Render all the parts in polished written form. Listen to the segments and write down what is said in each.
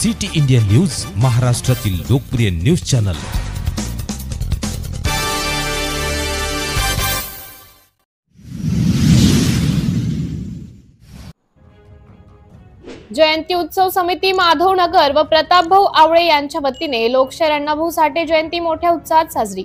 City India news, महाराष्ट्रातील लोकप्रिय news channel. जयंती उत्सव समिती माधवनगर व प्रतापभाऊ आवळे यांच्या वतीने लोकशाहीर अण्णाभाऊ साठे जयंती मोठ्या उत्साहात साजरी।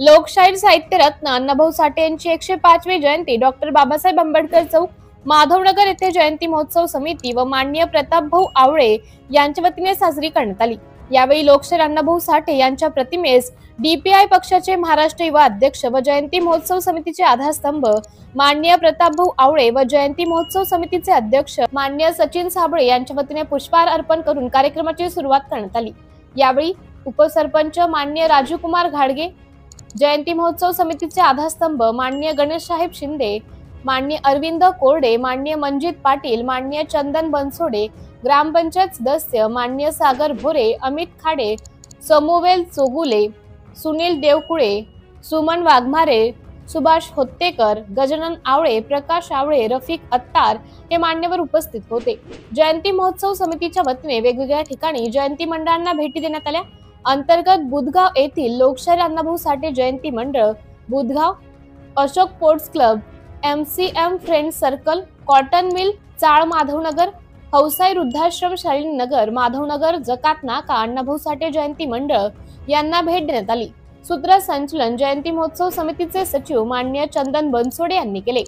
लोकशाहीर साहित्य रत्न अण्णाभाऊ साठे यांची 105वी जयंती डॉक्टर बाबासाहेब आंबेडकर चौक माधवनगर येथे जयंती महोत्सव समिती व माननीय प्रतापभाऊ आवळे यांच्या वतीने साजरी करण्यात आली। यावेळी लोकशाहीर अण्णाभाऊ साठे यांच्या प्रतिमेस डीपीआय पक्षाचे महाराष्ट्र युवा अध्यक्ष व जयंती महोत्सव समितीचे आधारस्तंभ माननीय प्रतापभाऊ आवळे व जयंती महोत्सव समितीचे अध्यक्ष माननीय सचिन साबळे यांच्या वतीने पुष्पहार अर्पण करून कार्यक्रमाची सुरुवात करण्यात आली। यावेळी उपसरपंच माननीय राजकुमार घाडगे, जयंती महोत्सव समितीचे आधारस्तंभ माननीय गणेश साहेब शिंदे, माननीय अरविंद कोरडे, माननीय मंजित पाटील, माननीय चंदन बनसोडे, ग्रामपंचायत सदस्य माननीय सागर भोरे, अमित खाडे, समूवेल चोगुले, सुनील देवकुळे, सुमन वाघमारे, सुभाष होत्तेकर, गजानन आवळे, प्रकाश आवळे, रफिक अत्तार हे मान्यवर उपस्थित होते। जयंती महोत्सव समितीच्या वतीने वेगवेगळ्या ठिकाणी जयंती मंडळांना भेटी देण्यात आल्या। अंतर्गत बुधगाव येथील लोकशाहीर अण्णाभाऊ साठे जयंती मंडळ, Budhgaon, Ashok sports club, MCM friends circle, cotton mill, चाळ माधवनगर, हौसाई वृद्धाश्रम शालिनी नगर, माधवनगर, जकात नाका, अण्णाभाऊ साठे जयंती मंडळ यांना भेट देण्यात आली। सूत्रसंचलन जयंती महोत्सव समितीचे सचिव माननीय चंदन बनसोडे यांनी केले।